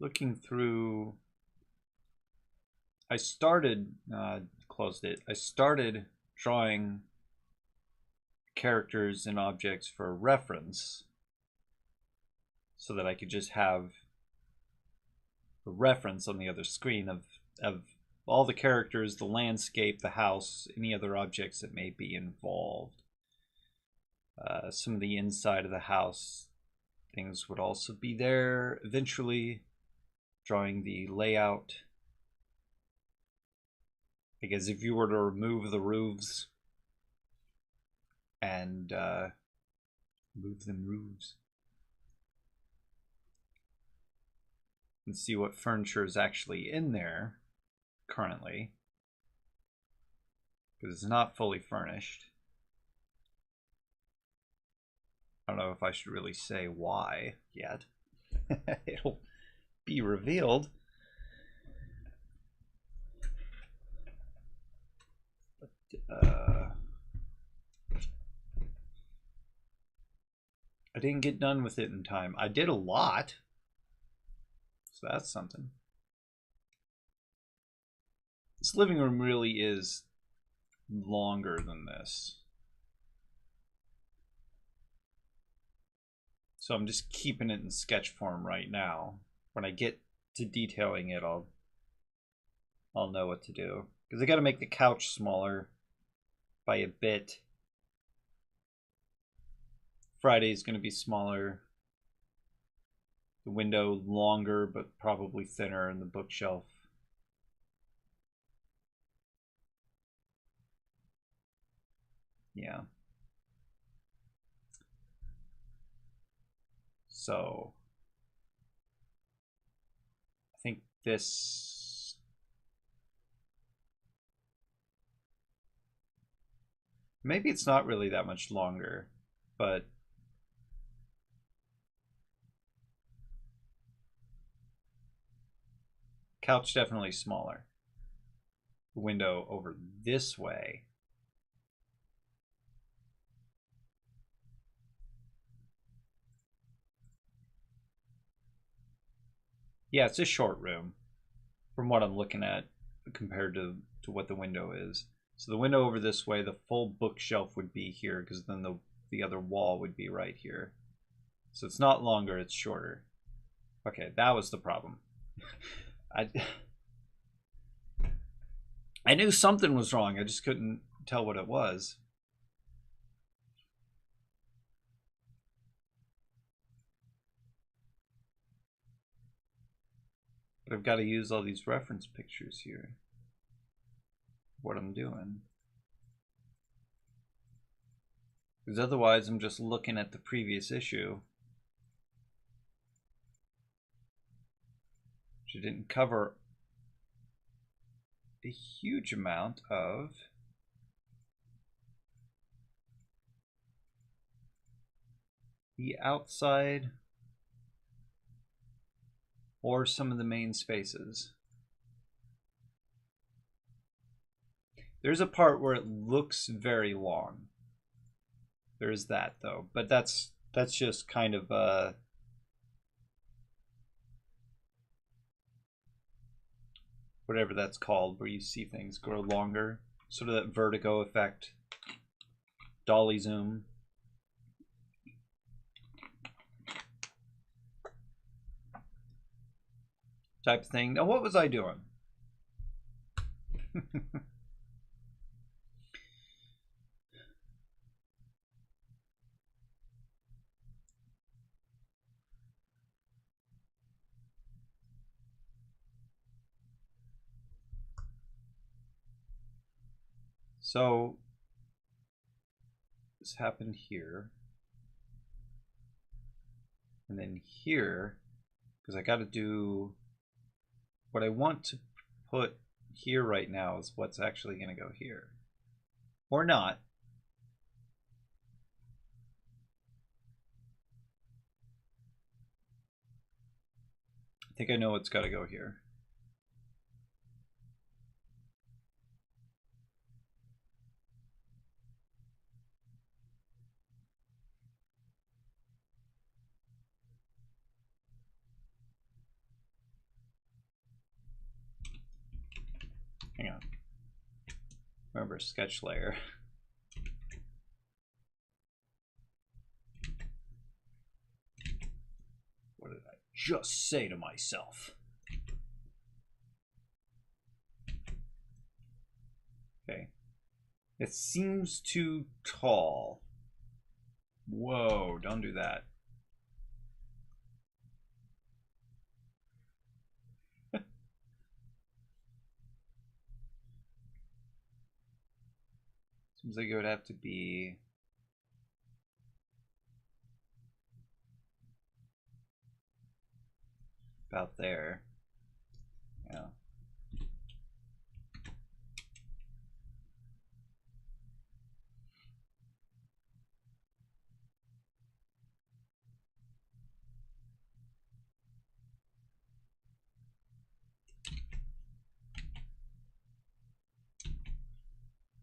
looking through, I closed it. I started drawing characters and objects for reference so that I could just have a reference on the other screen of all the characters, the landscape, the house, any other objects that may be involved. Some of the inside of the house things would also be there. Eventually, drawing the layout. Because if you were to remove the roofs and move them roofs and see what furniture is actually in there currently, because it's not fully furnished. I don't know if I should really say why yet. It'll be revealed. But, I didn't get done with it in time. I did a lot, so that's something. This living room really is longer than this. So I'm just keeping it in sketch form right now. When I get to detailing it, I'll know what to do. Because I got to make the couch smaller by a bit. Friday's going to be smaller. The window longer, but probably thinner, and the bookshelf. Yeah. So I think this maybe it's not really that much longer, but couch definitely smaller. The window over this way. Yeah, it's a short room from what I'm looking at compared to what the window is. So the window over this way, the full bookshelf would be here because then the other wall would be right here. So it's not longer, it's shorter. Okay, that was the problem. I knew something was wrong. I just couldn't tell what it was. But I've got to use all these reference pictures here. What I'm doing. Because otherwise I'm just looking at the previous issue, which didn't cover a huge amount of the outside or some of the main spaces. There's a part where it looks very long. There's that though, but that's just kind of whatever that's called, where you see things grow longer, sort of that vertigo effect, dolly zoom. Type of thing. Now, what was I doing? So this happened here. And then here, because I got to do what I want to put here right now is what's actually going to go here. Or not. I think I know what's got to go here. Hang on. Remember sketch layer. What did I just say to myself? Okay. It seems too tall. Whoa, don't do that. Seems like it would have to be about there. Yeah.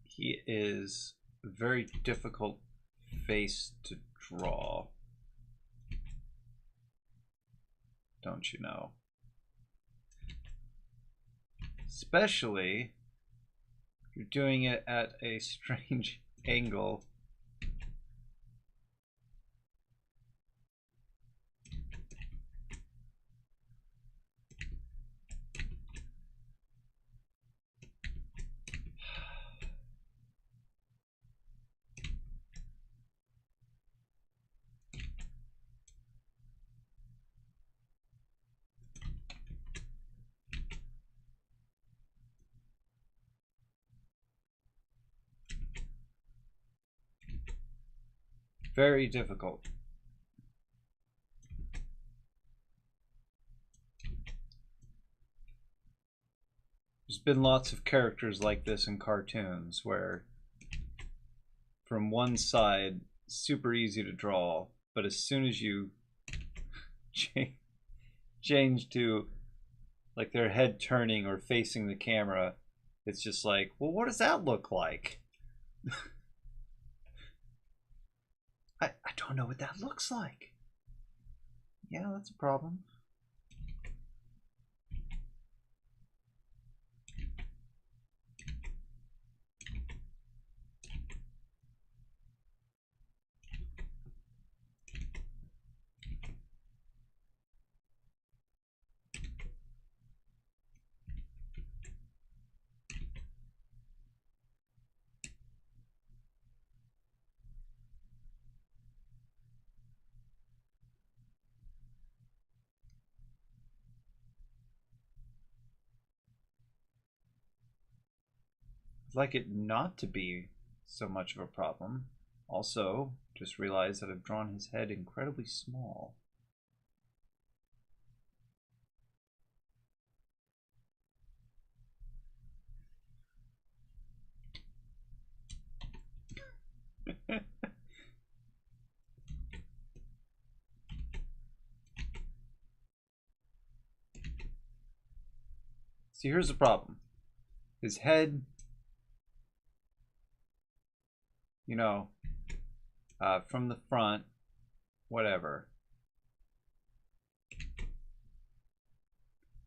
He is a very difficult face to draw. Don't you know? Especially if you're doing it at a strange angle. Very difficult. There's been lots of characters like this in cartoons where from one side, super easy to draw, but as soon as you change to like their head turning or facing the camera, it's just like, well, what does that look like? I don't know what that looks like. Yeah, that's a problem. I'd like it not to be so much of a problem. Also, just realized that I've drawn his head incredibly small. See, here's the problem. His head, you know, from the front, whatever.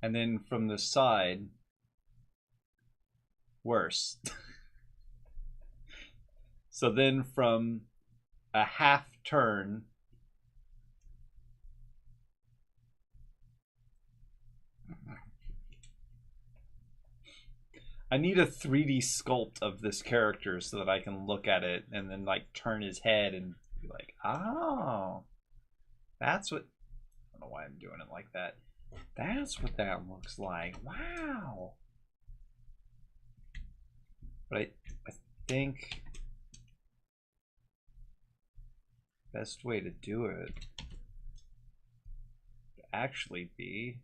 And then from the side, worse. So then from a half turn, I need a 3D sculpt of this character so that I can look at it and then like turn his head and be like, oh, that's what, I don't know why I'm doing it like that. That's what that looks like. Wow. But I think best way to do it would actually be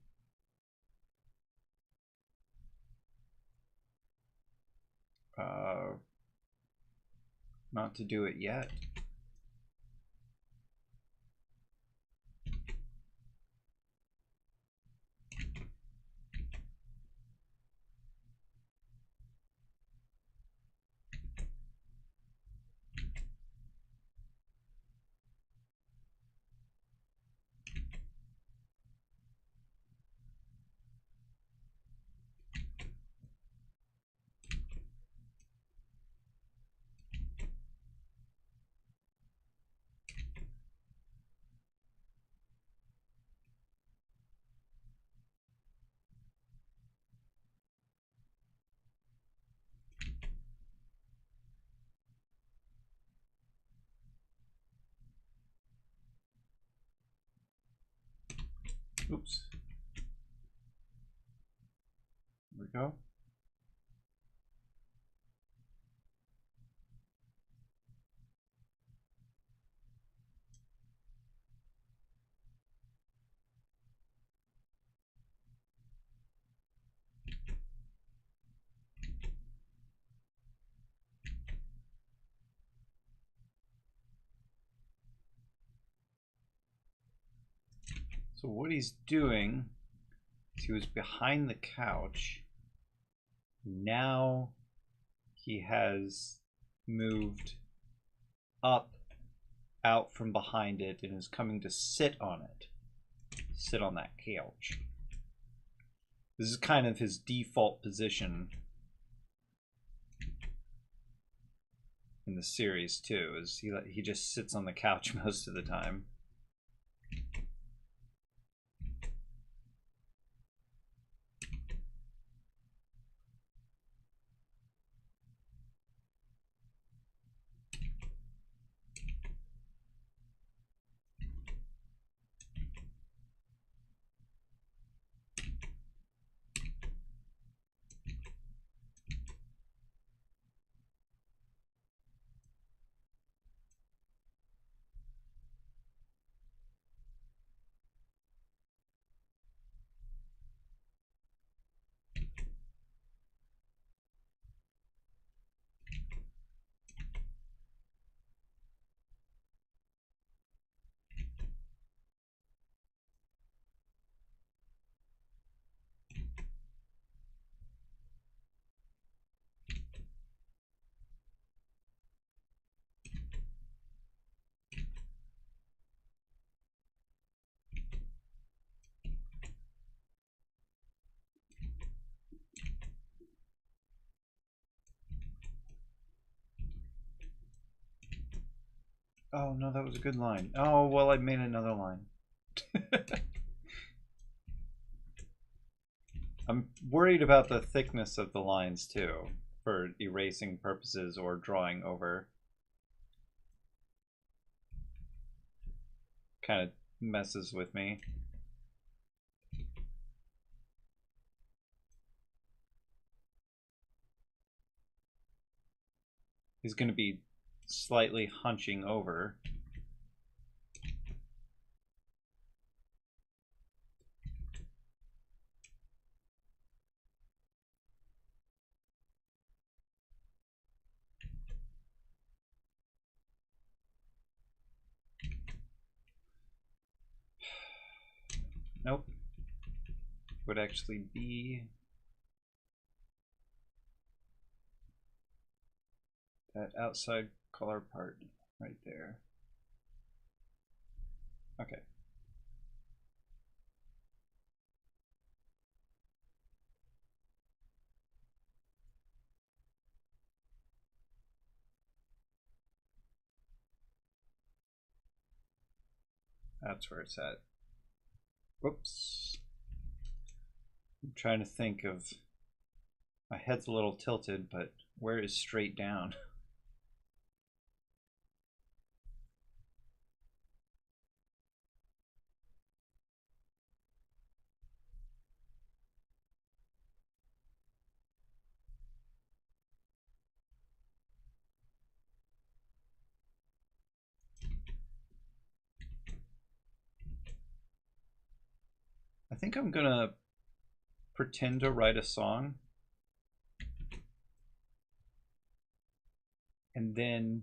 not to do it yet. Oops. There we go. So what he's doing is he was behind the couch. Now he has moved up out from behind it and is coming to sit on it. Sit on that couch. This is kind of his default position in the series too, is he just sits on the couch most of the time. Oh no, that was a good line. Oh, well, I made another line. I'm worried about the thickness of the lines too, for erasing purposes or drawing over. Kind of messes with me. He's going to be slightly hunching over. Nope. Would actually be that outside color part right there. Okay. That's where it's at. Whoops. I'm trying to think of, my head's a little tilted, but where is straight down? I think I'm gonna pretend to write a song, and then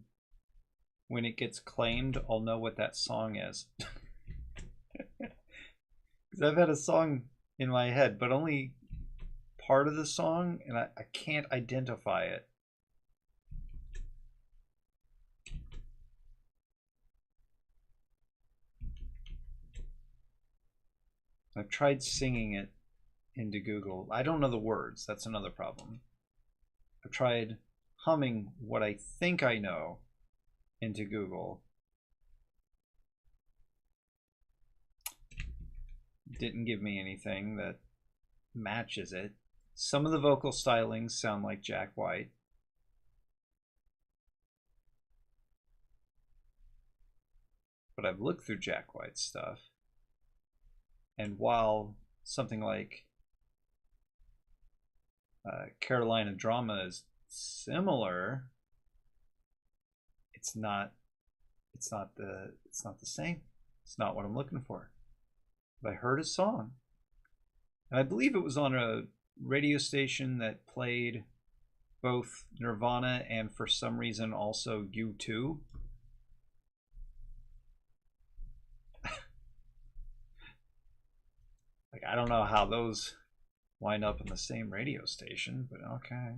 when it gets claimed, I'll know what that song is. Because I've had a song in my head, but only part of the song, and I can't identify it. I've tried singing it into Google. I don't know the words. That's another problem. I've tried humming what I think I know into Google. Didn't give me anything that matches it. Some of the vocal stylings sound like Jack White. But I've looked through Jack White's stuff. And while something like Carolina Drama is similar, it's not. It's not the. It's not the same. It's not what I'm looking for. But I heard a song, and I believe it was on a radio station that played both Nirvana and for some reason also U2. Like, I don't know how those wind up in the same radio station, but okay.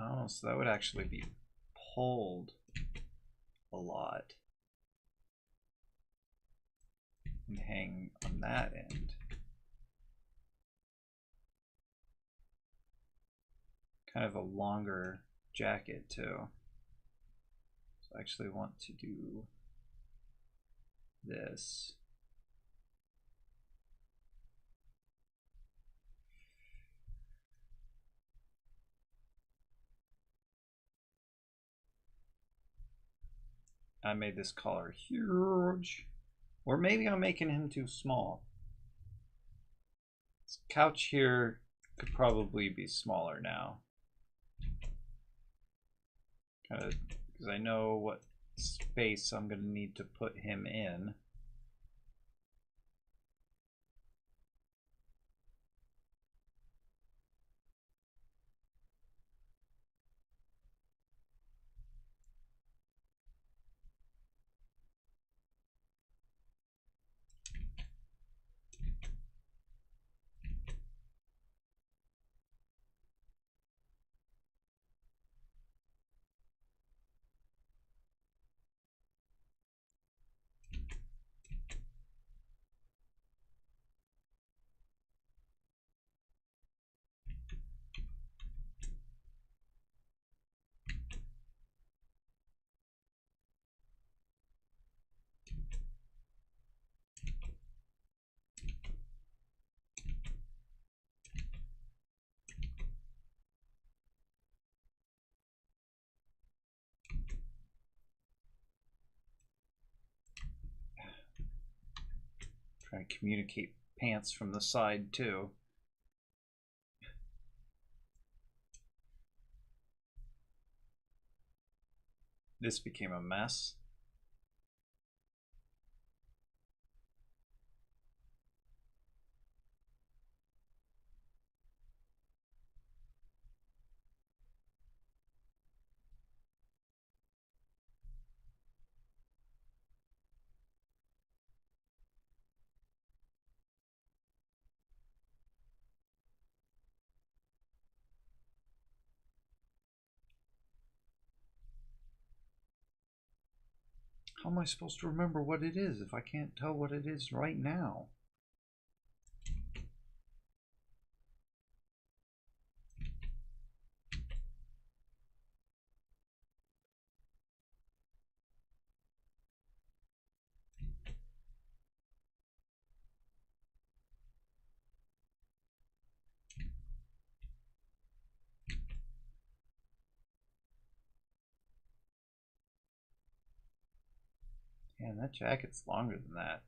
Oh, so that would actually be pulled a lot and hang on that end. Kind of a longer jacket too. So I actually want to do this. I made this collar huge. Or maybe I'm making him too small. This couch here could probably be smaller now. Kind of, because I know what space I'm going to need to put him in. Trying to communicate pants from the side too. This became a mess. How am I supposed to remember what it is if I can't tell what it is right now? Man, that jacket's longer than that.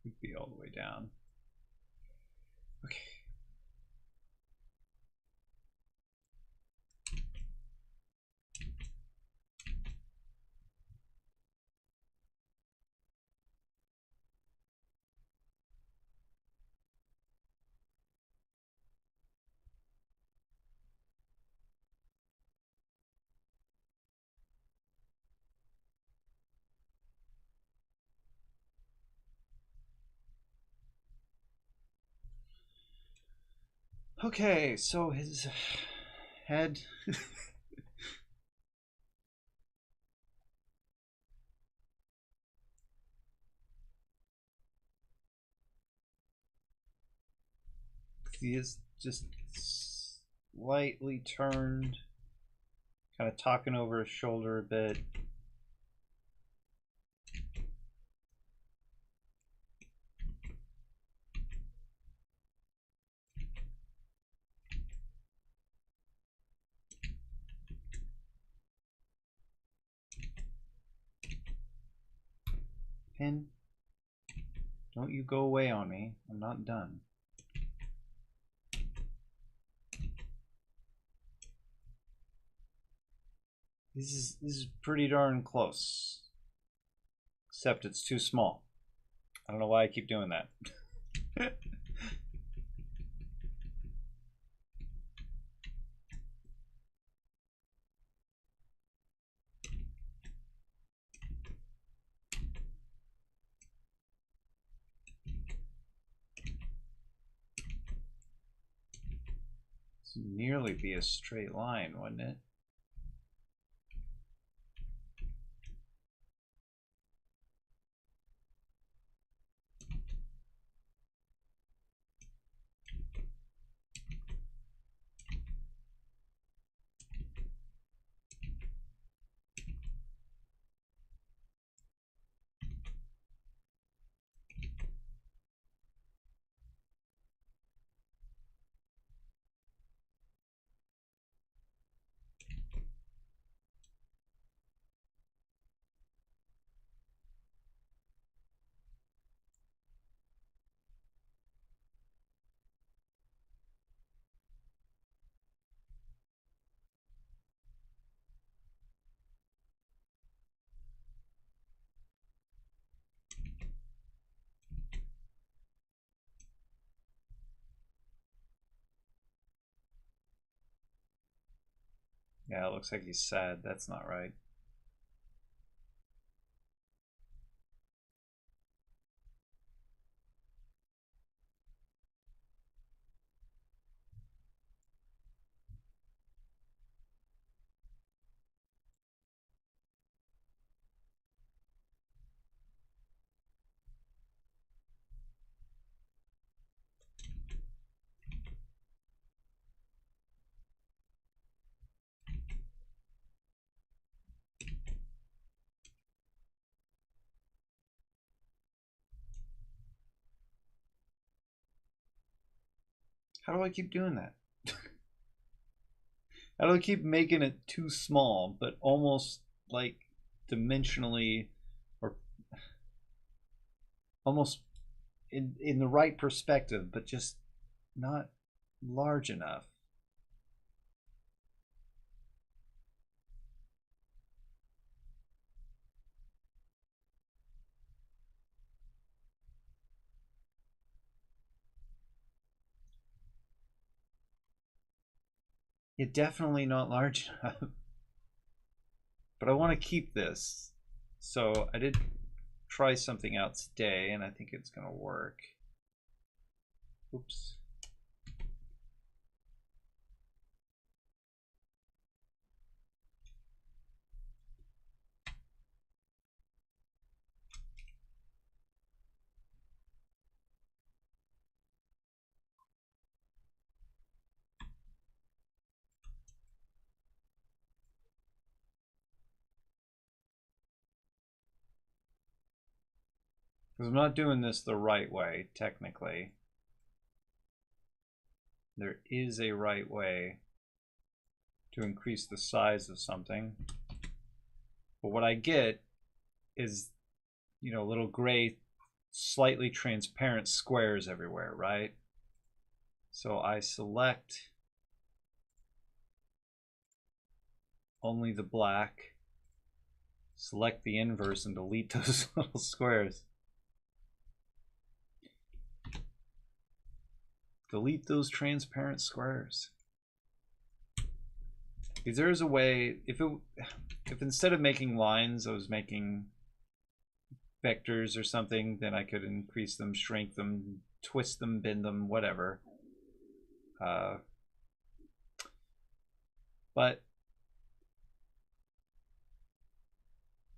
Would be all the way down. Okay. Okay, so his head. He is just slightly turned, kind of talking over his shoulder a bit. Pin, don't you go away on me. I'm not done. This is pretty darn close. Except it's too small. I don't know why I keep doing that. This would nearly be a straight line, wouldn't it? Yeah, it looks like he's sad. That's not right. How do I keep doing that? How do I keep making it too small, but almost like dimensionally, or almost in the right perspective, but just not large enough? Yeah, definitely not large enough. But I want to keep this. So I did try something out today, and I think it's going to work. Oops. Because I'm not doing this the right way, technically. There is a right way to increase the size of something. But what I get is, you know, little gray, slightly transparent squares everywhere, right? So I select only the black, select the inverse, and delete those little squares. Delete those transparent squares. If there's a way, if instead of making lines, I was making vectors or something, then I could increase them, shrink them, twist them, bend them, whatever. But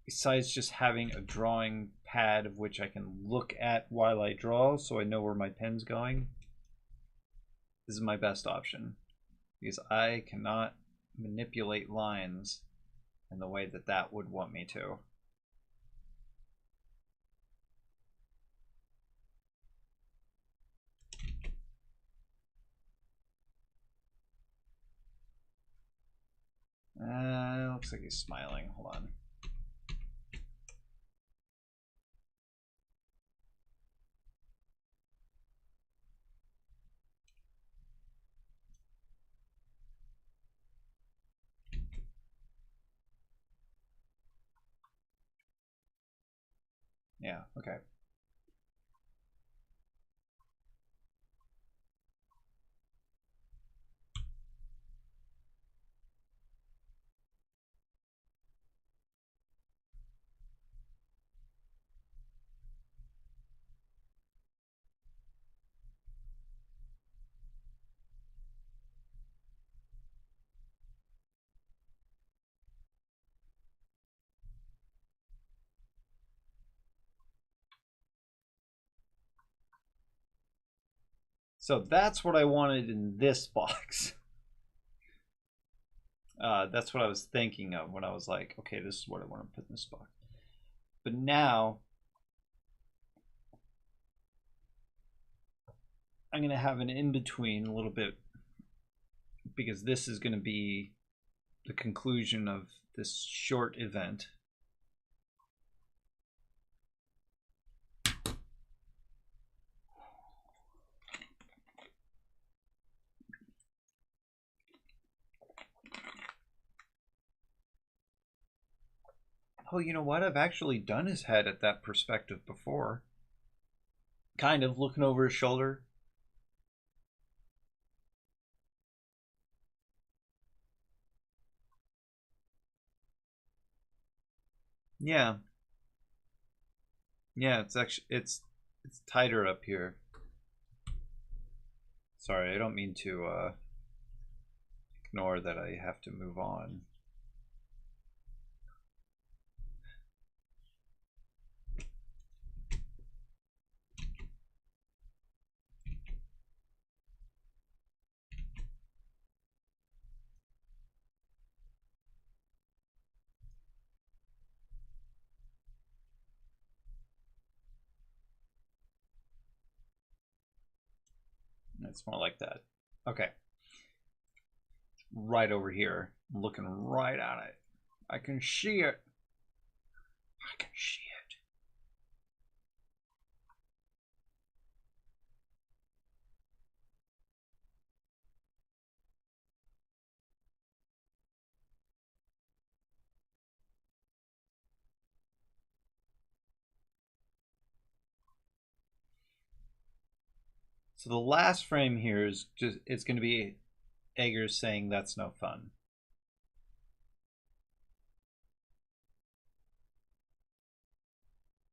besides just having a drawing pad of which I can look at while I draw so I know where my pen's going, this is my best option, because I cannot manipulate lines in the way that that would want me to. Looks like he's smiling. Hold on. Yeah, okay. So that's what I wanted in this box. That's what I was thinking of when I was like, okay, this is what I want to put in this box. But now I'm going to have an in-between a little bit, because this is going to be the conclusion of this short event. Oh, you know what? I've actually done his head at that perspective before. Kind of looking over his shoulder. Yeah. Yeah, it's actually it's tighter up here. Sorry, I don't mean to ignore that I have to move on. It's more like that. Okay. Right over here. I'm looking right at it. I can see it. I can see it. So the last frame here is just, it's going to be Eggers saying that's no fun.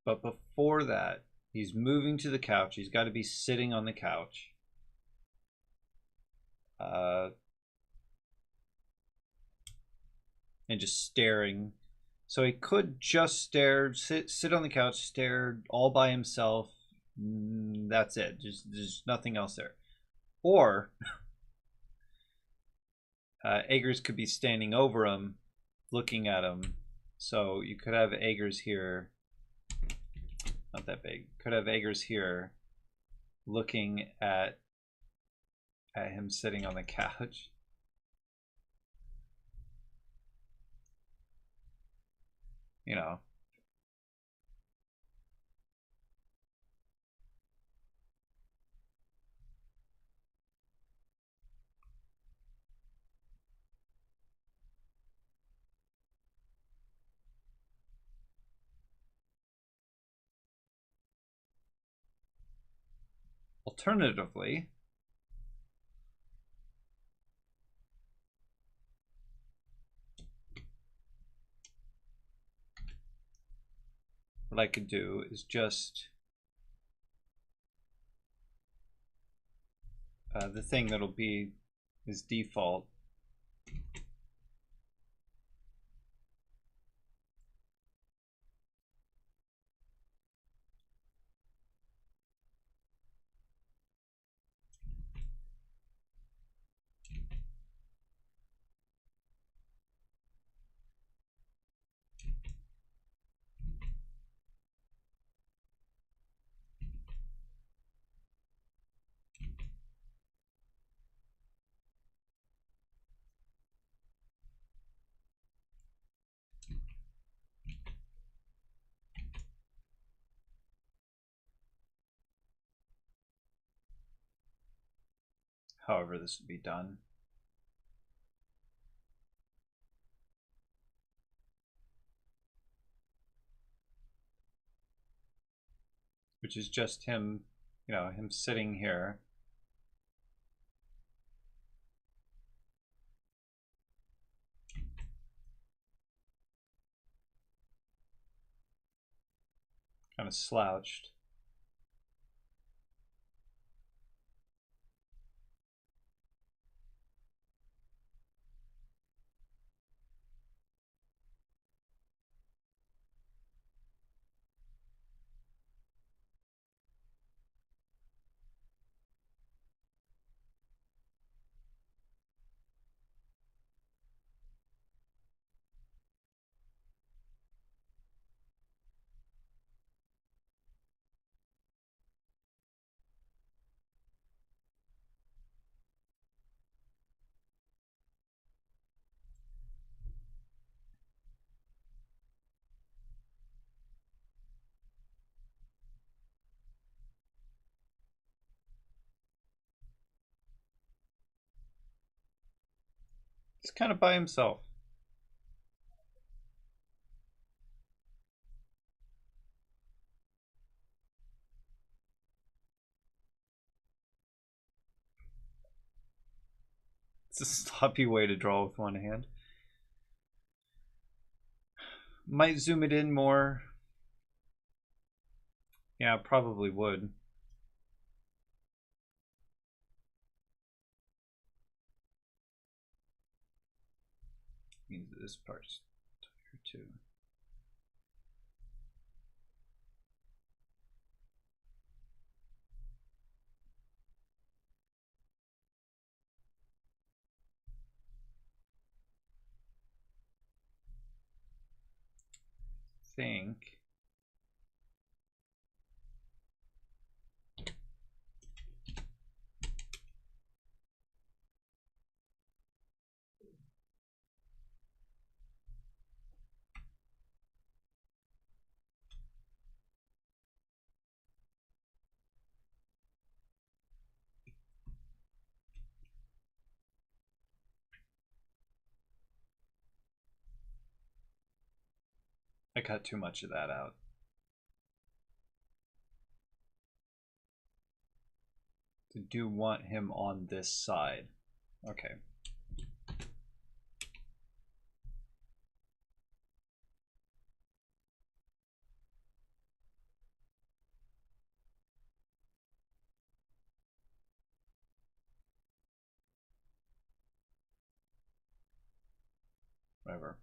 But before that, he's moving to the couch. He's got to be sitting on the couch. And just staring. So he could just stare, sit on the couch, stare all by himself. That's it. Just there's nothing else there. Or Eggers could be standing over him, looking at him. So you could have Eggers here. Not that big. Could have Eggers here, looking at him sitting on the couch. You know. Alternatively, what I could do is just the thing that'll be his default. However this would be done. Which is just him, you know, him sitting here. Kind of slouched. He's kind of by himself. It's a sloppy way to draw with one hand. Might zoom it in more. Yeah, probably would. Means this part's here too. Think I cut too much of that out. I do want him on this side. Okay. Whatever.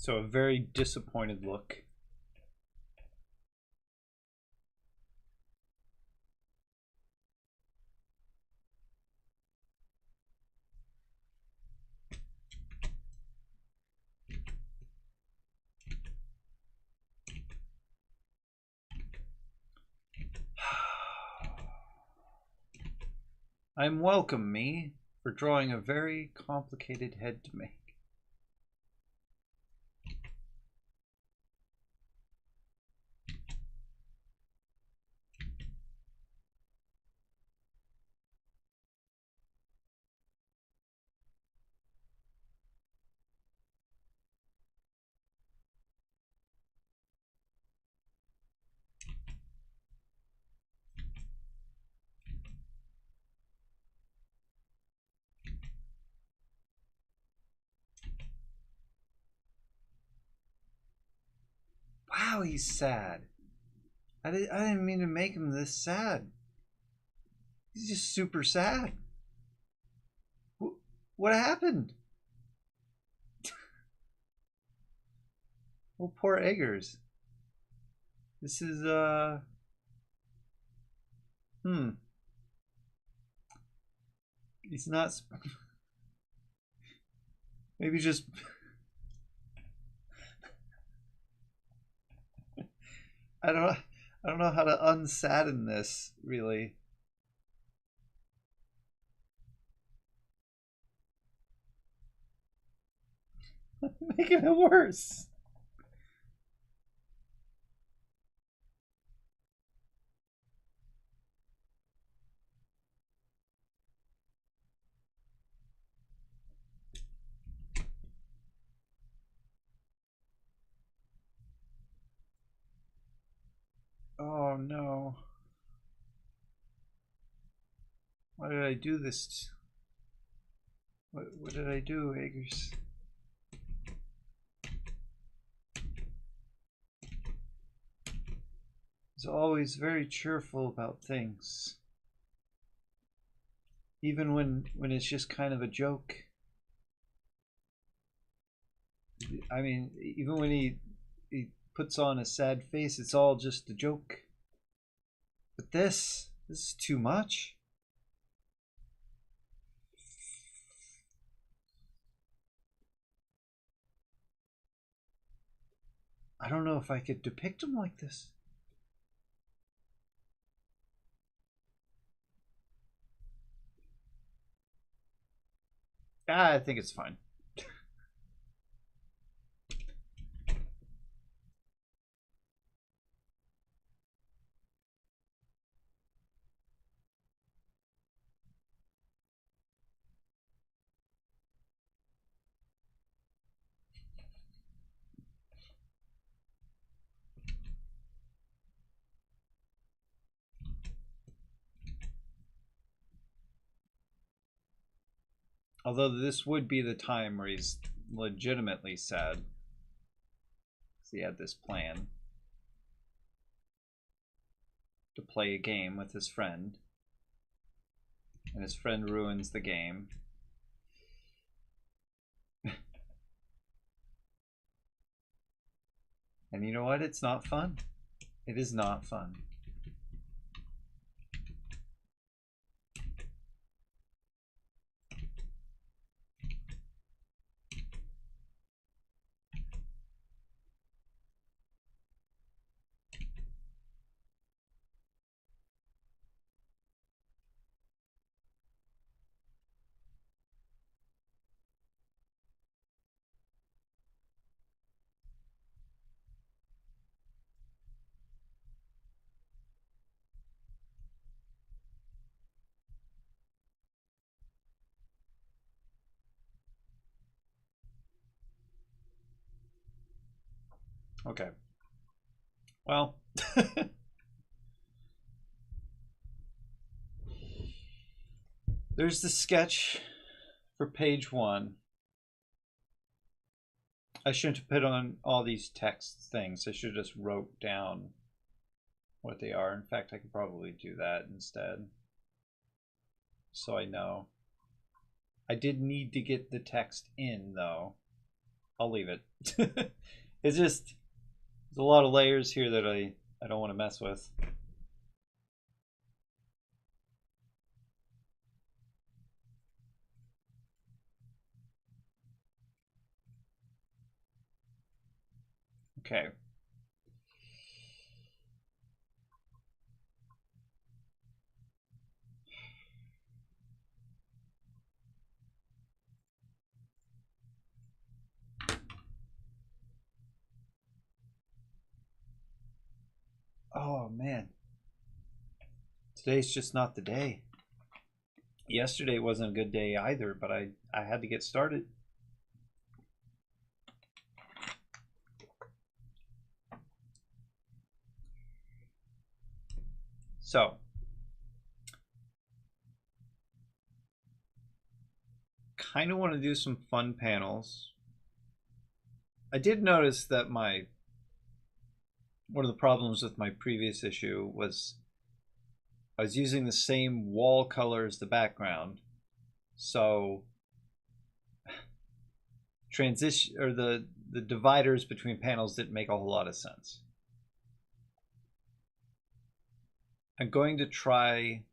So a very disappointed look. I'm welcome, me, for drawing a very complicated head to make. Wow, he's sad. I didn't mean to make him this sad. He's just super sad. What happened? Oh, poor Eggers. This is, He's not... Maybe just... I don't know how to unsadden this, really. Making it worse. Oh no. Why did I do this? What did I do, Eggers? He's always very cheerful about things. Even when it's just kind of a joke. I mean, even when he puts on a sad face, it's all just a joke. But this is too much. I don't know if I could depict him like this. I think it's fine. Although this would be the time where he's legitimately sad. Because he had this plan to play a game with his friend. And his friend ruins the game. And you know what? It's not fun. It is not fun. Okay. Well, there's the sketch for page 1. I shouldn't have put on all these text things. I should have just wrote down what they are. In fact, I could probably do that instead. So I know. I did need to get the text in, though. I'll leave it. It's just, there's a lot of layers here that I don't want to mess with. Okay. Oh man, today's just not the day. Yesterday wasn't a good day either, but I had to get started. So, kind of want to do some fun panels. I did notice that one of the problems with my previous issue was I was using the same wall color as the background, so transition or the dividers between panels didn't make a whole lot of sense. I'm going to try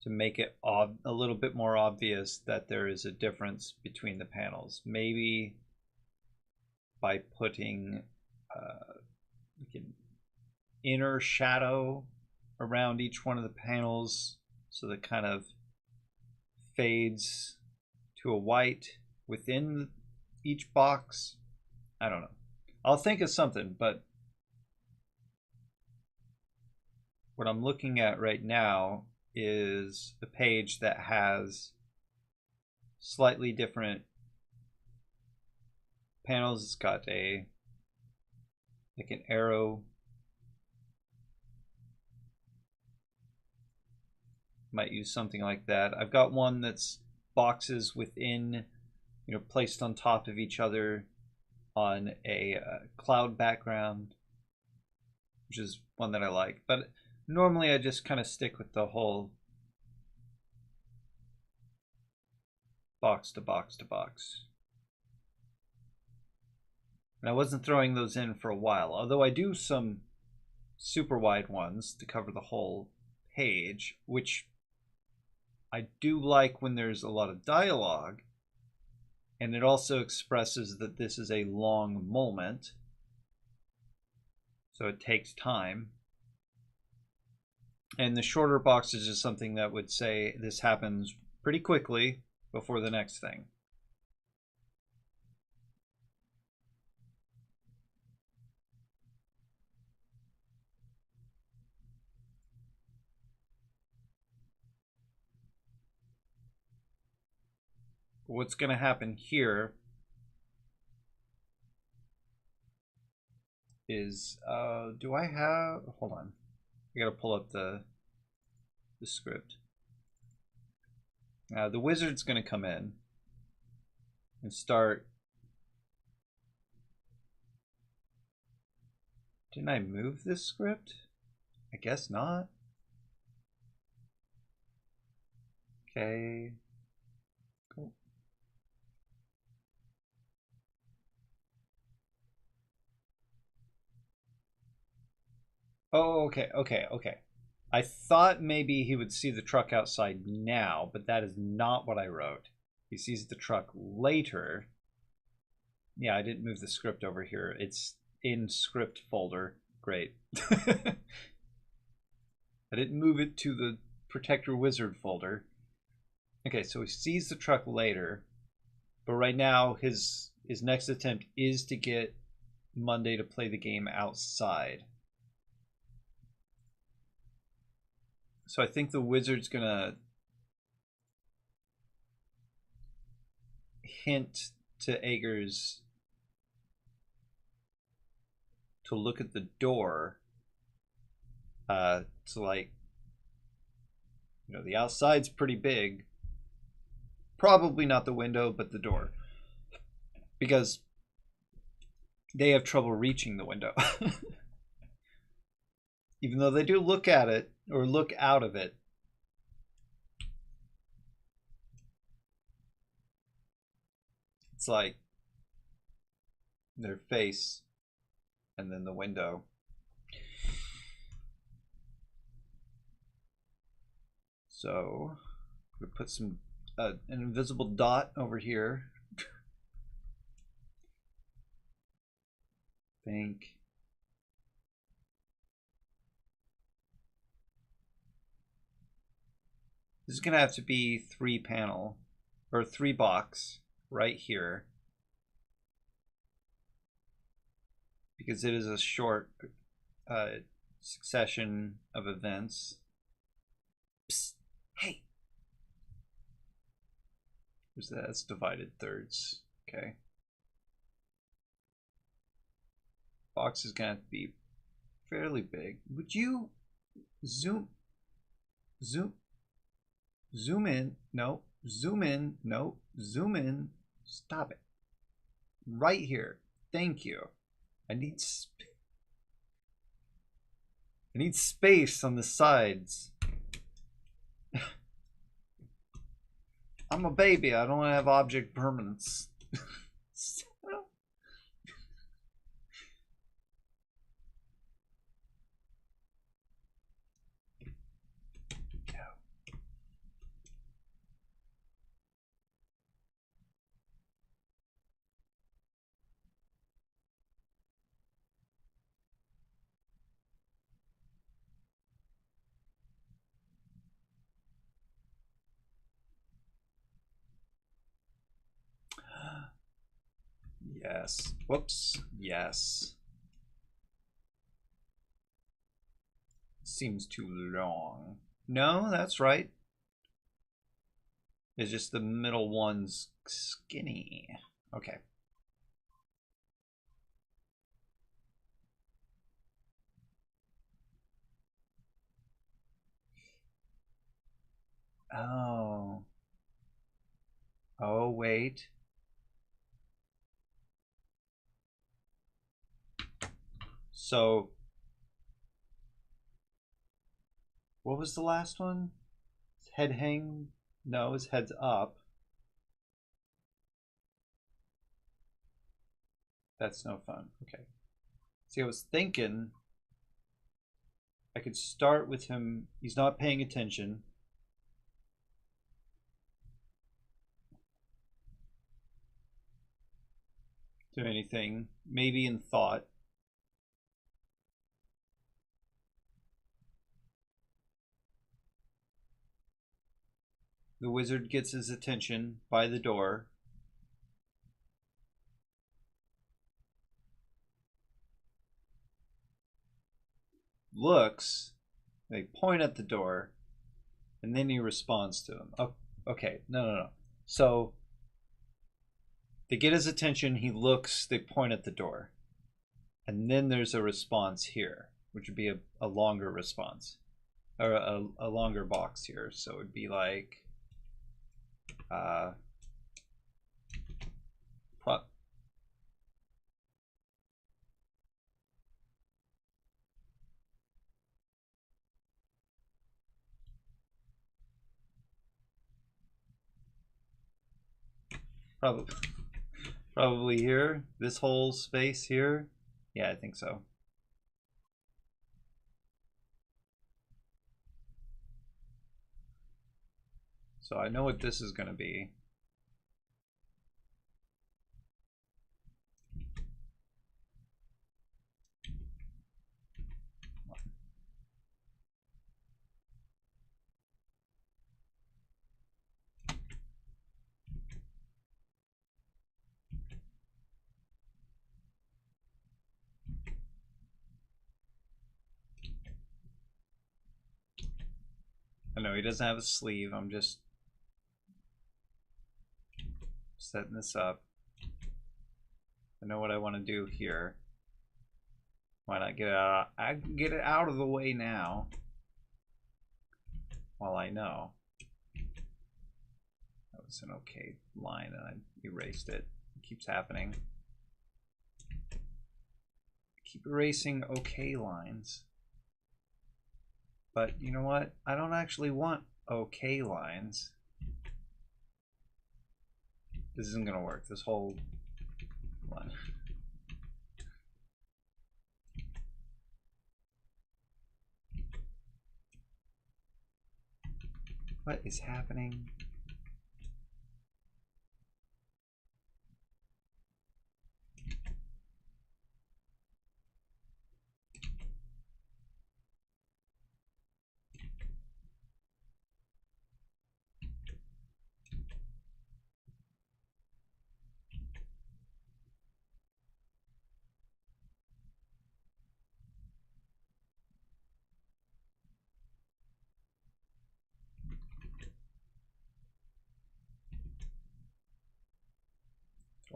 to make it a little bit more obvious that there is a difference between the panels. Maybe by putting like an inner shadow around each one of the panels so that kind of fades to a white within each box. I don't know. I'll think of something, but what I'm looking at right now is a page that has slightly different panels. It's got a like an arrow. Might use something like that. I've got one that's boxes within, placed on top of each other on a cloud background, which is one that I like. But normally I just kind of stick with the whole box to box to box. And I wasn't throwing those in for a while, although I do some super wide ones to cover the whole page, which I do like when there's a lot of dialogue, and it also expresses that this is a long moment, so it takes time. And the shorter boxes is something that would say this happens pretty quickly before the next thing. What's going to happen here is, do I have, hold on, I gotta pull up the script. The wizard's going to come in and start. Didn't I move this script? I guess not. Okay. Cool. Oh, okay. I thought maybe he would see the truck outside now, but that is not what I wrote. He sees the truck later. Yeah, I didn't move the script over here. It's in script folder. Great. I didn't move it to the Protector Wizard folder. Okay, so he sees the truck later, but right now his next attempt is to get Monday to play the game outside. So I think the wizard's gonna hint to Eggers to look at the door. To like, the outside's pretty big. Probably not the window, but the door. Because they have trouble reaching the window. Even though they do look at it, or look out of it. It's like their face and then the window. So we put some an invisible dot over here. Think. This is gonna have to be 3-panel or 3-box right here because it is a short. succession of events. Psst, hey. Where's that? That's divided thirds. Okay. Box is gonna have to be fairly big. Would you zoom in? No. Zoom in. No. Zoom in. Stop it. Right here. Thank you. I need space on the sides. I'm a baby. I don't have object permanence. Yes. Whoops. Yes. Seems too long. No, that's right. It's just the middle one's skinny. Okay. Oh. Oh, wait. So, what was the last one? His head hang? No, his head's up. That's no fun. Okay. See, I was thinking I could start with him. He's not paying attention. To anything. Maybe in thought. The wizard gets his attention by the door. Looks. They point at the door. And then he responds to him. Oh, okay. No. So they get his attention. He looks. They point at the door. And then there's a response here, which would be a longer response. Or a longer box here. So it would be like... probably here. This whole space here. Yeah, I think so. So I know what this is going to be. I know he doesn't have a sleeve. I'm just setting this up. I know what I want to do here. Why not get it out? I can get it out of the way now. While I know. That was an okay line and I erased it. It keeps happening. I keep erasing okay lines. But you know what? I don't actually want okay lines. This isn't gonna work. This whole line. What is happening?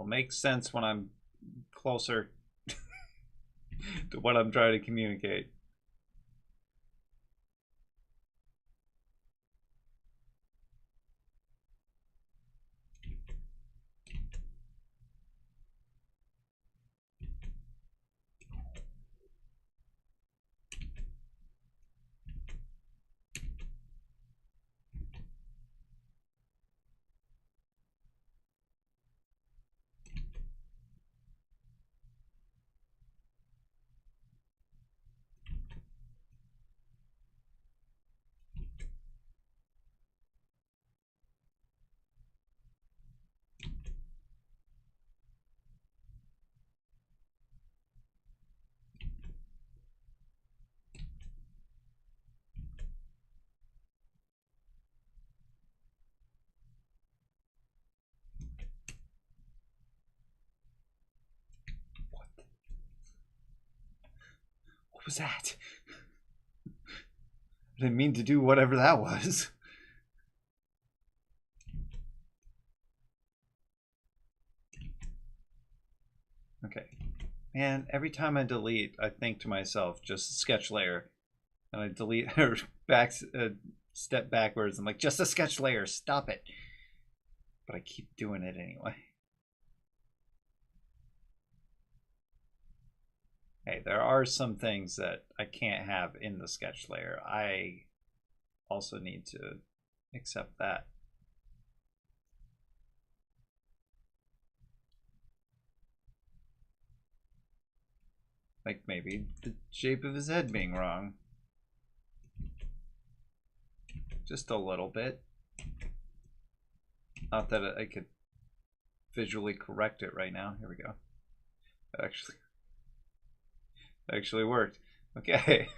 will make sense when I'm closer to what I'm trying to communicate. What was that? I didn't mean to do whatever that was. Okay. Man, every time I delete, I think to myself, just a sketch layer. And I delete or step backwards. I'm like, just a sketch layer, stop it. But I keep doing it anyway. Hey, there are some things that I can't have in the sketch layer. I also need to accept that. Like maybe the shape of his head being wrong. Just a little bit. Not that I could visually correct it right now. Here we go. That actually worked. Okay.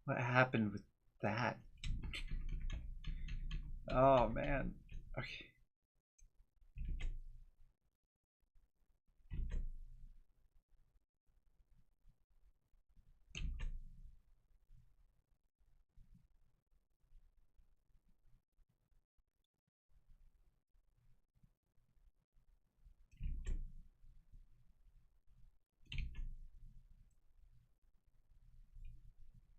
What happened with that? Oh man. Okay.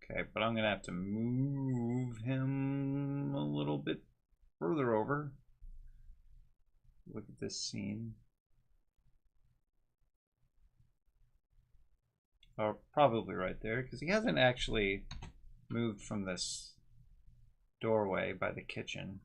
Okay, but I'm gonna have to move him a little bit further over. Look at this scene. Oh, probably right there, because he hasn't actually moved from this doorway by the kitchen.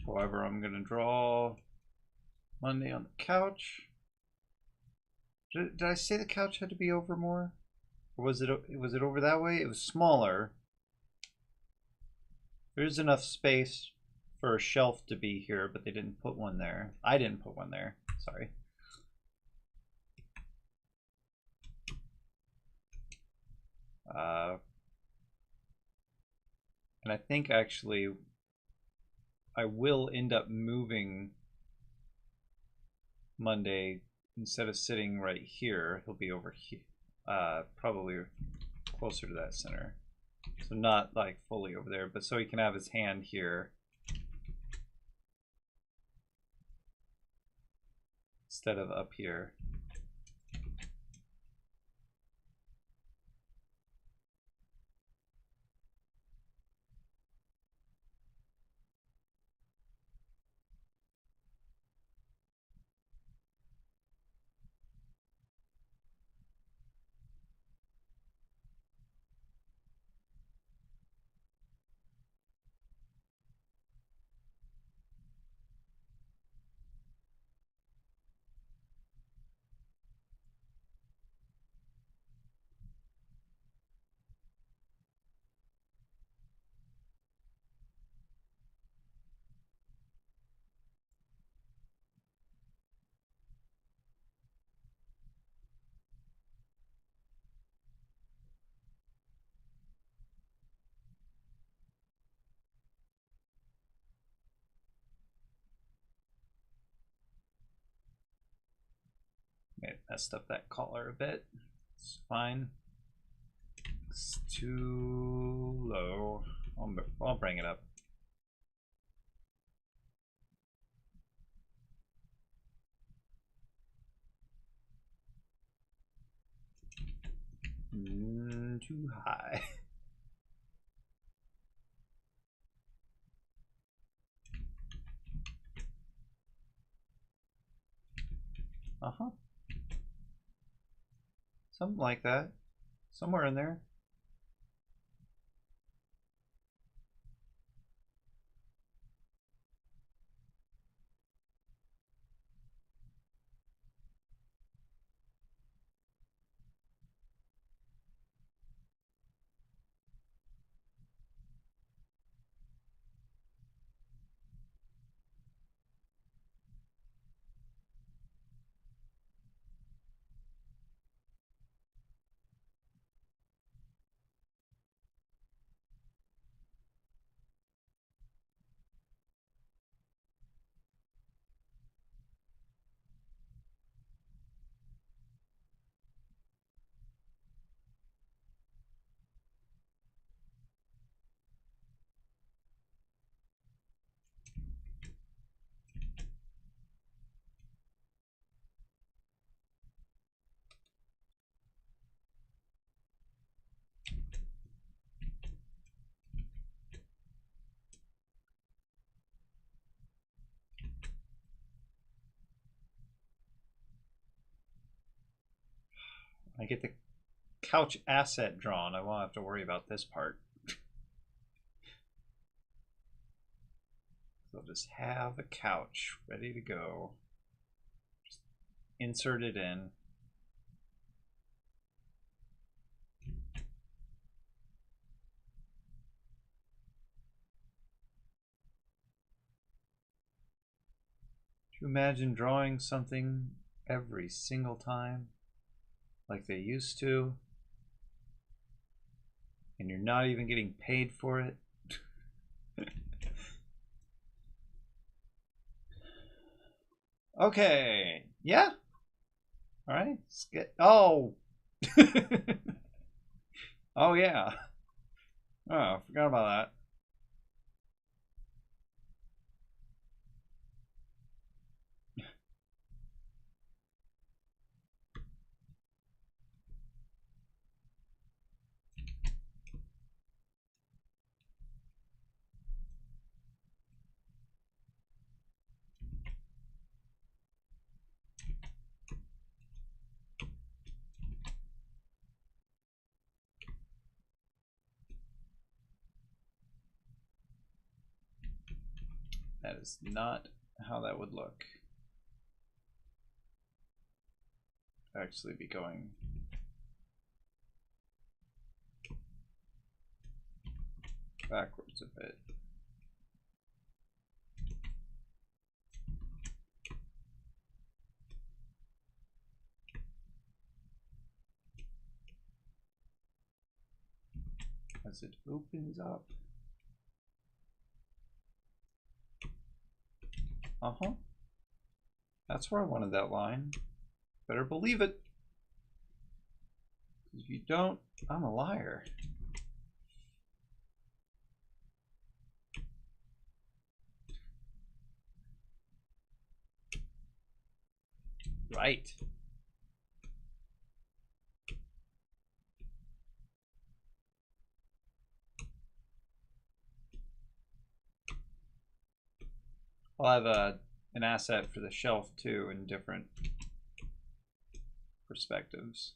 However, I'm gonna draw Monday on the couch. Did I say the couch had to be over more? Or was it over that way? It was smaller. There's enough space for a shelf to be here, but they didn't put one there. I didn't put one there. Sorry. And I think actually I will end up moving Monday. Instead of sitting right here, he'll be over here, probably closer to that center. So not like fully over there, but so he can have his hand here instead of up here. It messed up that collar a bit. It's fine. It's too low. I'll bring it up. Too high. Uh-huh. Something like that. Somewhere in there. I get the couch asset drawn. I won't have to worry about this part. So I'll just have a couch ready to go. Just insert it in. Do you imagine drawing something every single time like they used to, and you're not even getting paid for it? Okay, yeah, all right, let's get, oh. Oh yeah, oh, I forgot about that. That is not how that would look. Actually be going backwards a bit. as it opens up. Uh-huh. That's where I wanted that line. Better believe it. If you don't, I'm a liar. Right. I'll have an asset for the shelf too in different perspectives.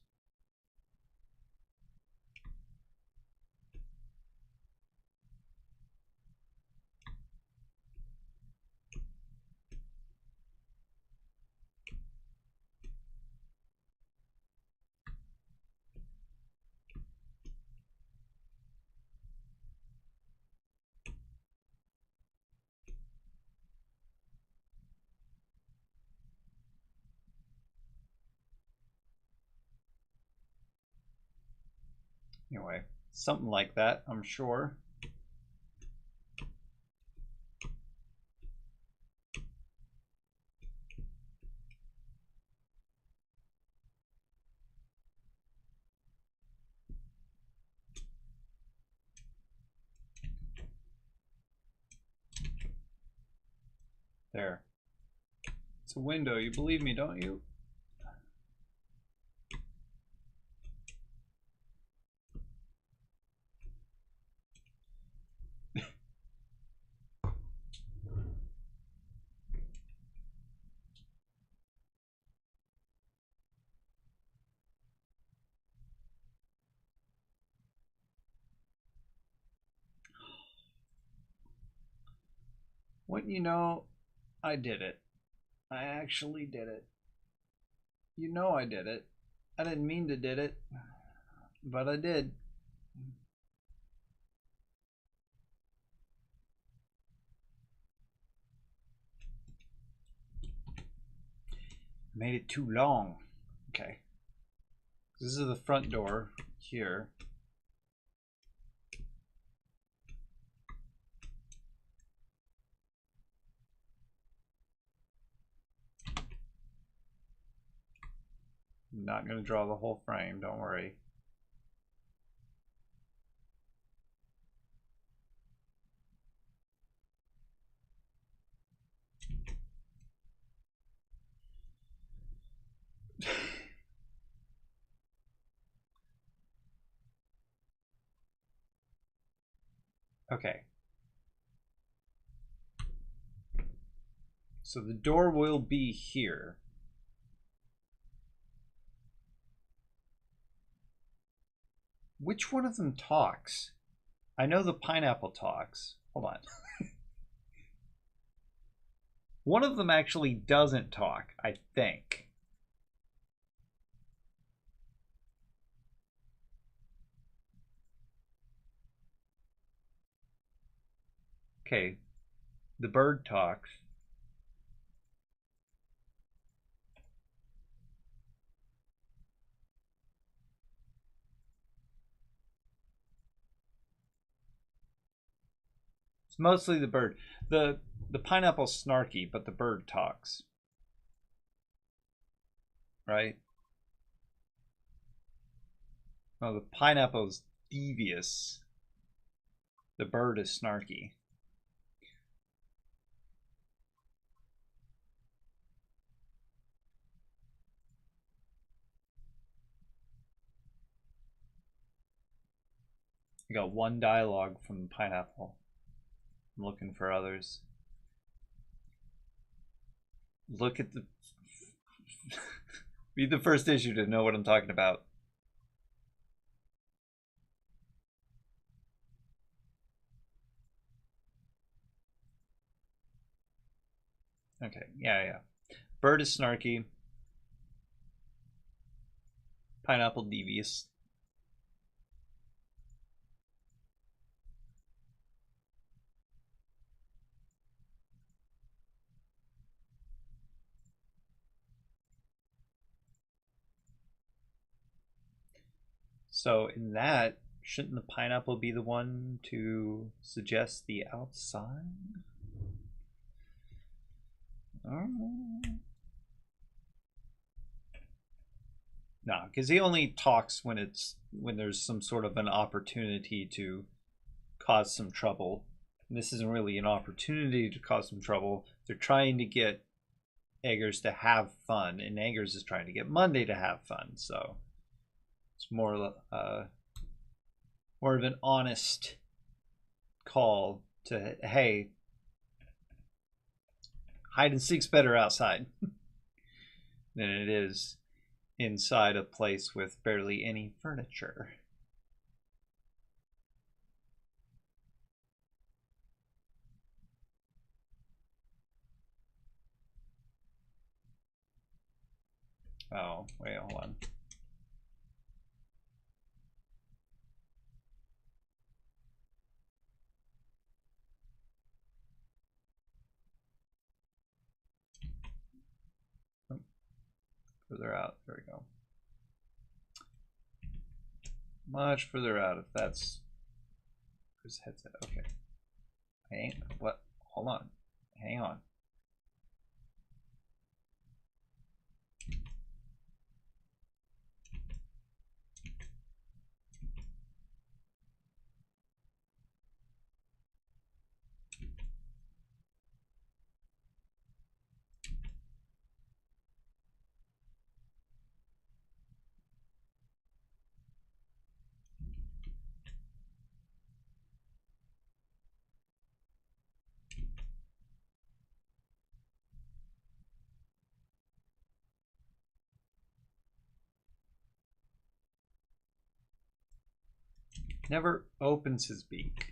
Anyway, something like that, I'm sure. There. It's a window. You believe me, don't you? Wouldn't you know, I did it. I actually did it. You know I did it. I didn't mean to did it, but I did. Made it too long. Okay. This is the front door here. I'm not going to draw the whole frame, don't worry. Okay. So the door will be here. Which one of them talks? I know the pineapple talks. Hold on. One of them actually doesn't talk, I think. Okay. The bird talks. It's mostly the bird. The pineapple's snarky, but the bird talks. Right? No, the pineapple's devious. The bird is snarky. I got one dialogue from the pineapple. I'm looking for others. Look at the... Read the first issue to know what I'm talking about. Okay, yeah. Bird is snarky. Pineapple devious. So in that Shouldn't the pineapple be the one to suggest the outside? No, because he only talks when there's some sort of an opportunity to cause some trouble. And this isn't really an opportunity to cause some trouble. They're trying to get Eggers to have fun, and Eggers is trying to get Monday to have fun. So it's more of an honest call to, hey, hide and seek's better outside than it is inside a place with barely any furniture. Oh, wait, hold on. Further out, there we go. Much further out, if that's his headset. Okay. What? Hold on. Hang on. Never opens his beak.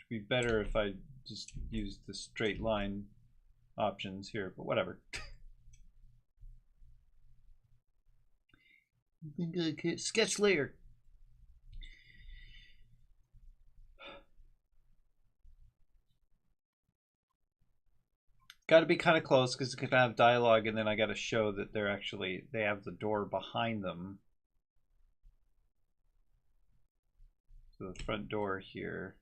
Be better if I just used the straight line options here, but whatever. Sketch layer. Got to be kind of close because it's gonna have dialogue, and then I got to show that they have the door behind them. So the front door here.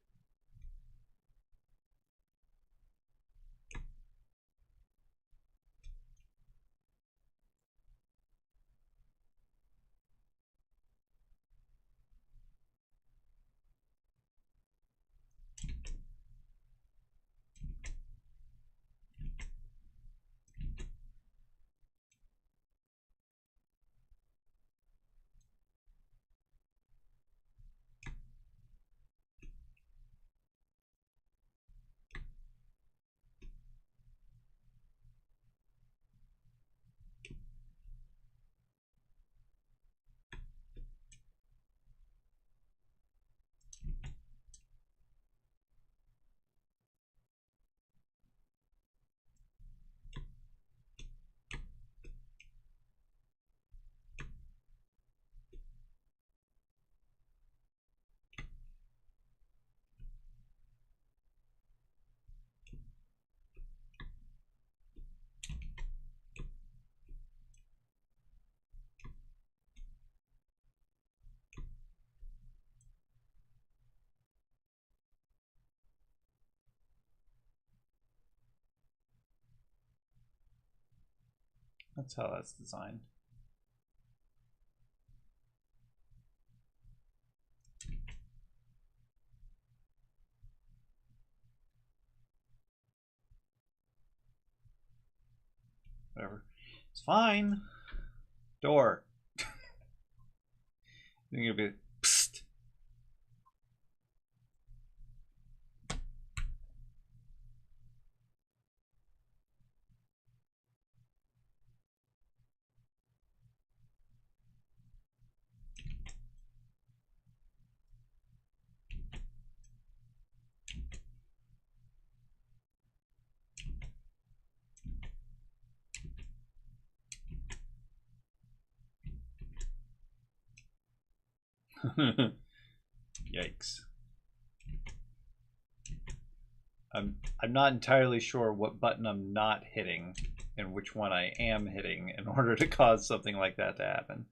That's how that's designed. Whatever. It's fine. Door. You're gonna be psst. Yikes. I'm not entirely sure what button I'm not hitting and which one I am hitting in order to cause something like that to happen.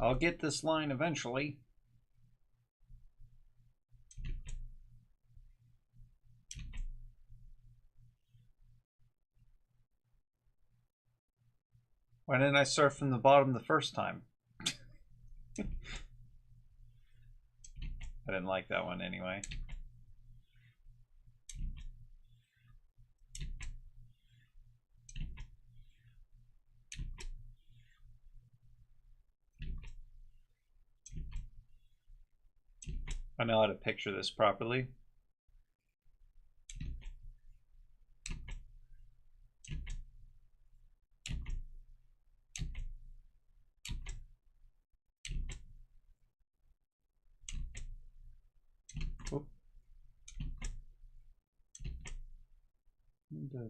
I'll get this line eventually. Why didn't I start from the bottom the first time? I didn't like that one anyway. I know how to picture this properly. Oop. I'm dead.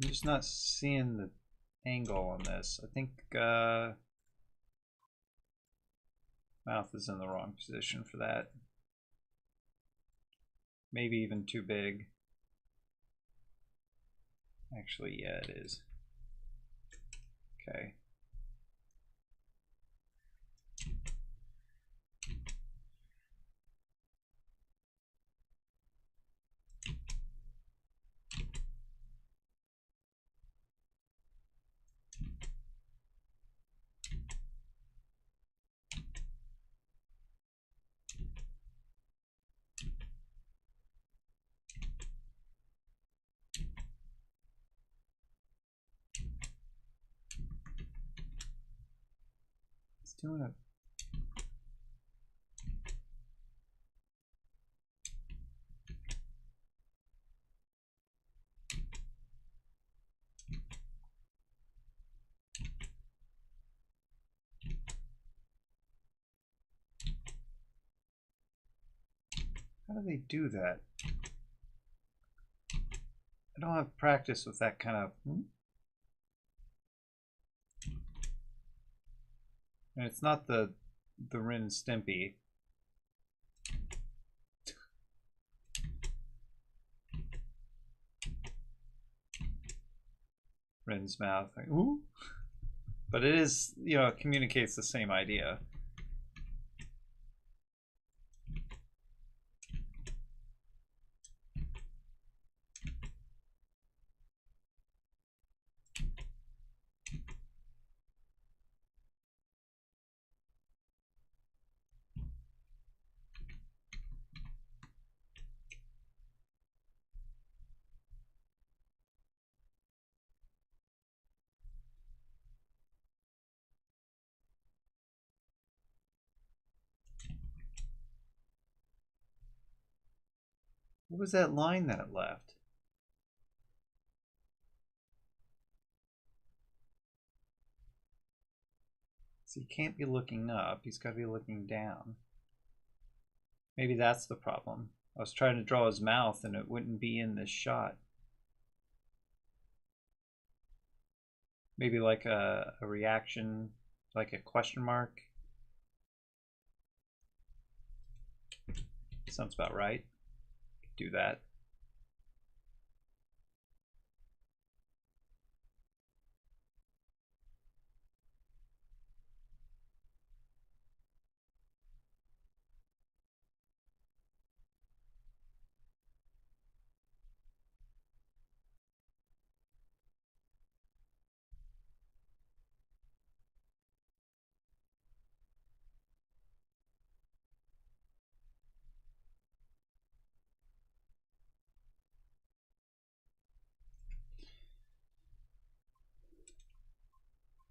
I'm just not seeing the angle on this. I think mouth is in the wrong position for that. Maybe even too big. Actually, yeah, it is. Okay. It's doing it. How do they do that? I don't have practice with that kind of... And it's not the Ren and Stimpy. Ren's mouth. Like, ooh. But it is, you know, it communicates the same idea. What was that line that it left? So he can't be looking up, he's got to be looking down. Maybe that's the problem. I was trying to draw his mouth and it wouldn't be in this shot. Maybe like a reaction, like a question mark. Sounds about right. Do that.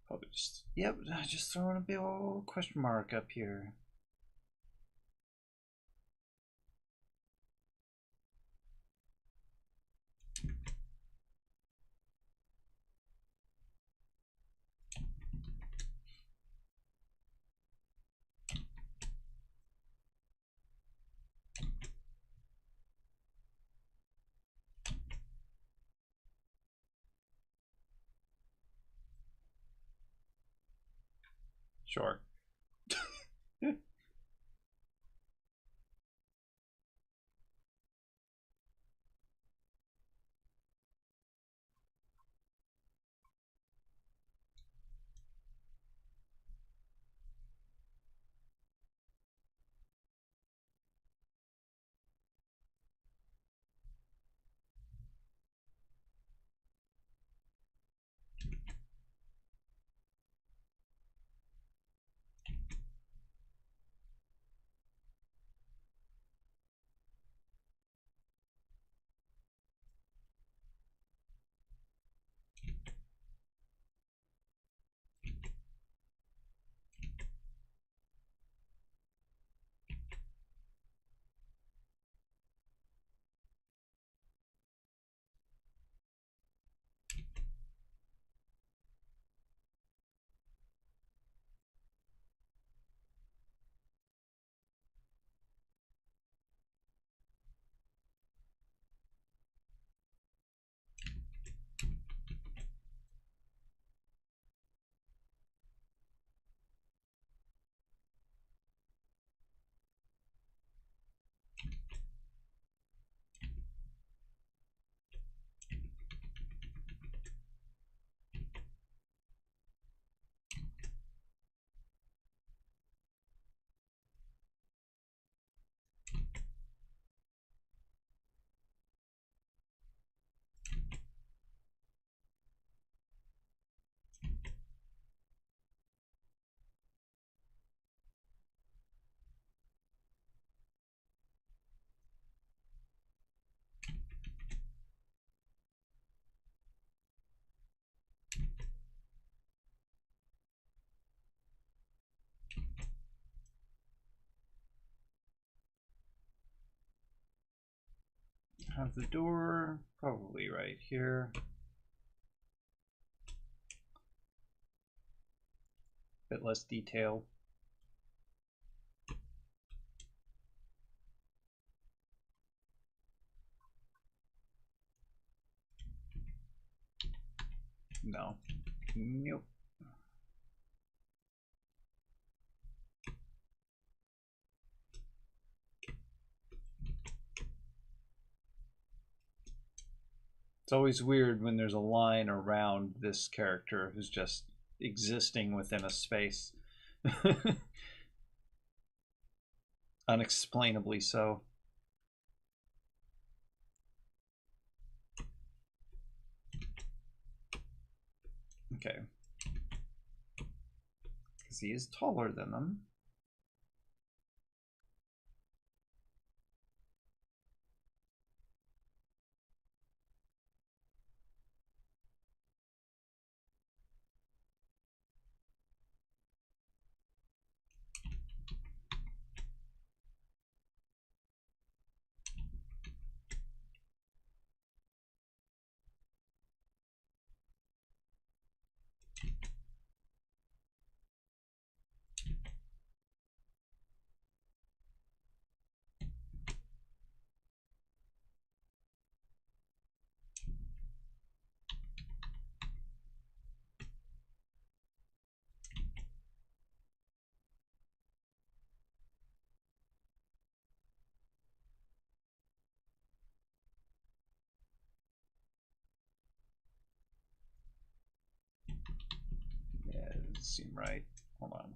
Probably just, yep, just throwing a big old question mark up here. Sure. Have the door probably right here. Bit less detail. No. Nope. It's always weird when there's a line around this character who's just existing within a space. Unexplainably so. Okay. Because he is taller than them. seem right. Hold on.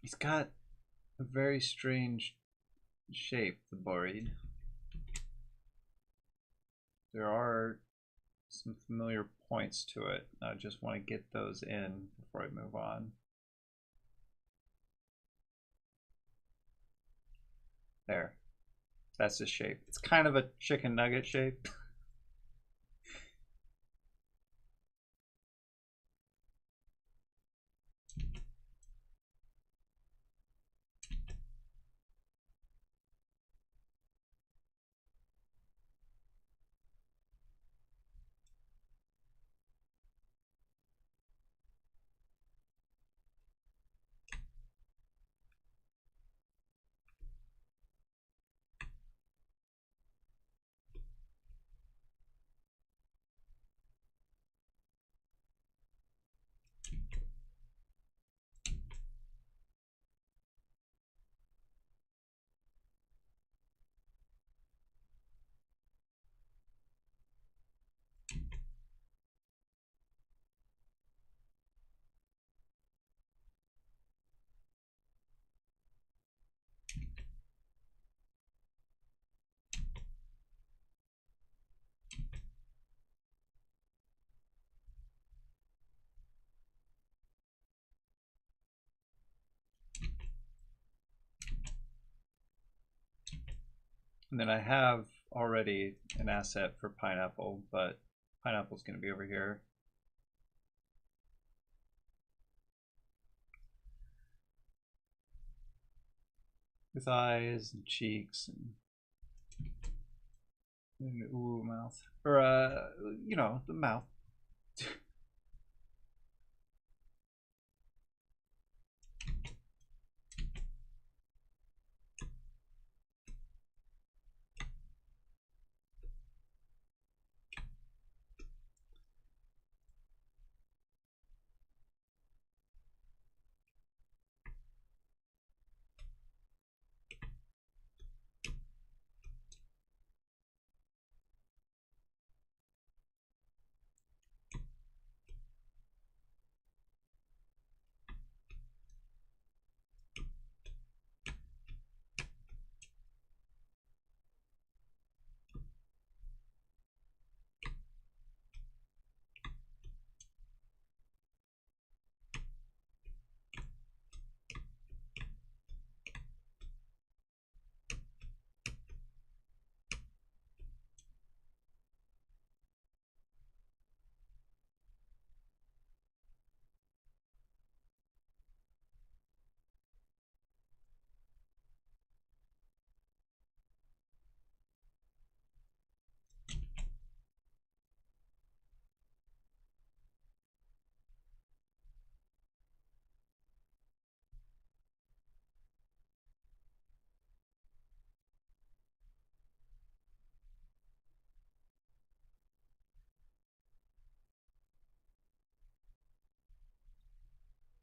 He's got a very strange shape, the Boread. There are some familiar points to it. I just want to get those in before I move on. There. That's the shape. It's kind of a chicken nugget shape. And then I have already an asset for pineapple, but pineapple's going to be over here. With eyes and cheeks and ooh, mouth. Or, you know, the mouth.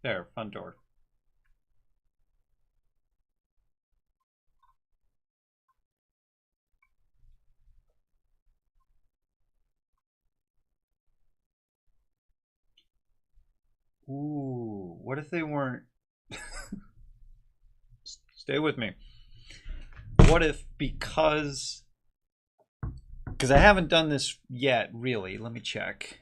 There, front door. Ooh, what if they weren't? Stay with me. What if because I haven't done this yet, really. Let me check.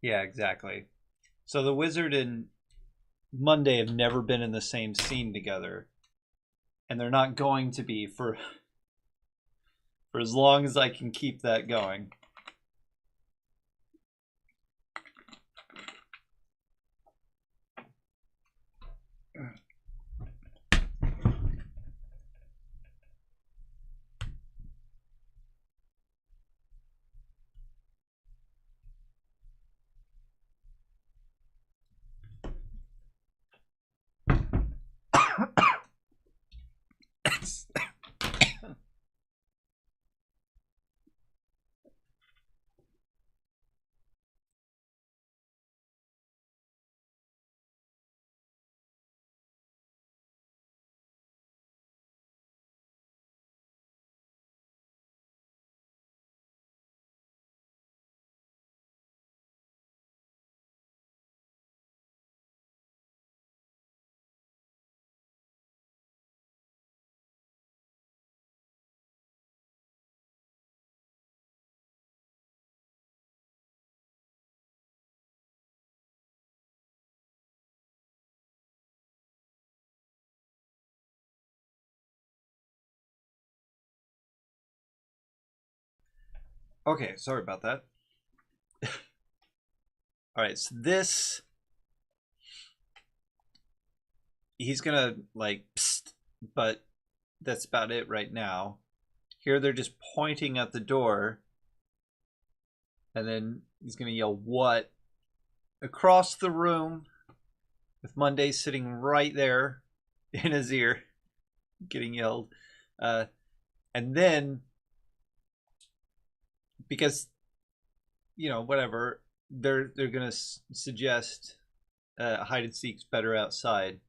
Yeah, exactly. So the wizard and Monday have never been in the same scene together, and they're not going to be for as long as I can keep that going. Okay, sorry about that. All right, so this, he's gonna like, psst, but that's about it right now. Here they're just pointing at the door, and then he's gonna yell "what" across the room, with Monday sitting right there in his ear, getting yelled, and then because whatever, they're gonna suggest hide and seek's better outside,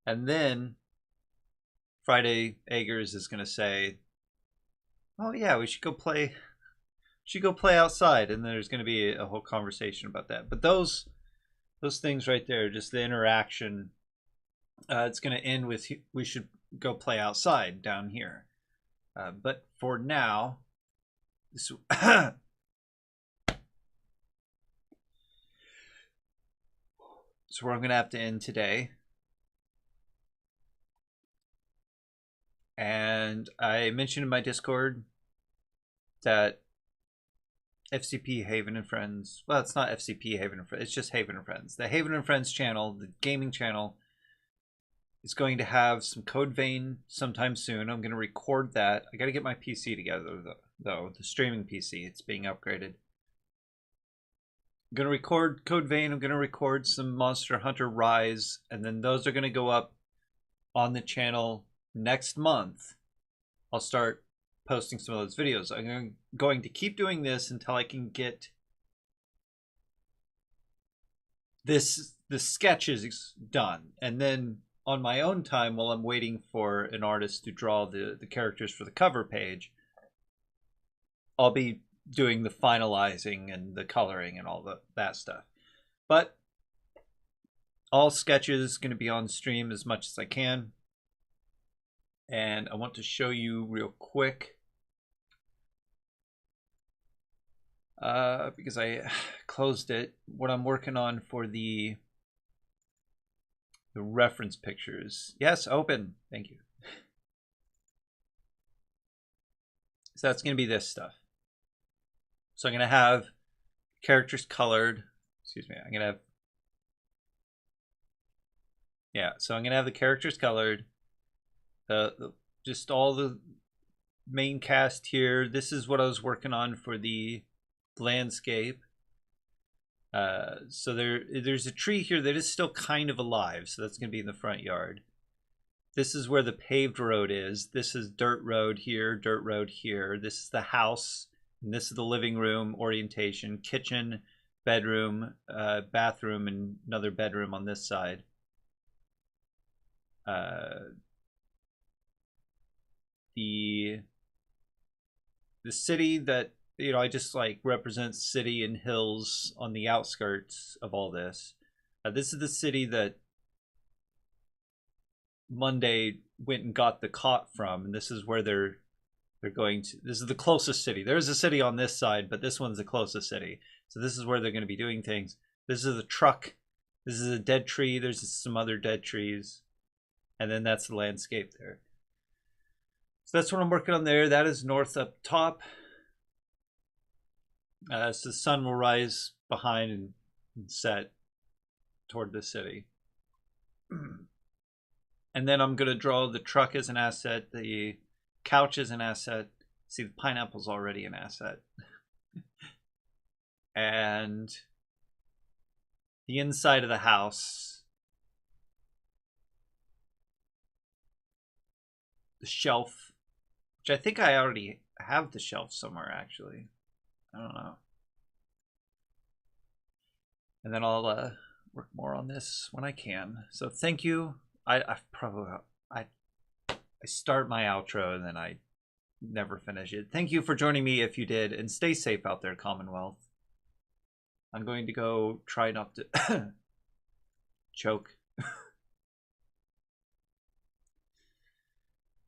and then Friday Eggers is gonna say, "Oh yeah, we should go play. Should go play outside," and there's gonna be a whole conversation about that. But those things right there, just the interaction. It's gonna end with we should go play outside down here. But for now, this. So where I'm going to have to end today. And I mentioned in my Discord that FCP Haven and Friends, well, it's not FCP Haven and Friends, it's just Haven and Friends. The Haven and Friends channel, the gaming channel, is going to have some Code Vein sometime soon. I'm going to record that. I got to get my PC together, though, the streaming PC. It's being upgraded. I'm going to record Code Vein. I'm going to record some Monster Hunter Rise, and then those are going to go up on the channel next month. I'll start posting some of those videos. I'm going to keep doing this until I can get the sketches done, and then on my own time, while I'm waiting for an artist to draw the characters for the cover page, I'll be doing the finalizing and the coloring and all that stuff. But all sketches going to be on stream as much as I can. And I want to show you real quick, because I closed it, what I'm working on for the reference pictures. Yes, open. Thank you. So that's going to be this stuff. So I'm going to have characters colored. Excuse me. I'm going to have, yeah. So I'm going to have the characters colored. Just all the main cast here. This is what I was working on for the landscape. So there's a tree here that is still kind of alive. So that's going to be in the front yard. This is where the paved road is. This is dirt road here, dirt road here. This is the house. And this is the living room orientation, kitchen, bedroom, bathroom, and another bedroom on this side. The city that, I just like represents city and hills on the outskirts of all this. This is the city that Monday went and got the cot from, and this is where they're going to. This is the closest city. There's a city on this side, but this one's the closest city. So this is where they're going to be doing things. This is the truck. This is a dead tree. There's some other dead trees, and then that's the landscape there. So that's what I'm working on there. That is north up top. So the sun will rise behind and set toward the city. And then I'm going to draw the truck as an asset, the couch as an asset. See, the pineapple's already an asset. And the inside of the house. The shelf, which I think I already have the shelf somewhere, actually. I don't know. And then I'll work more on this when I can. So thank you. I start my outro and then I never finish it. Thank you for joining me if you did, and stay safe out there, Commonwealth. I'm going to go try not to choke.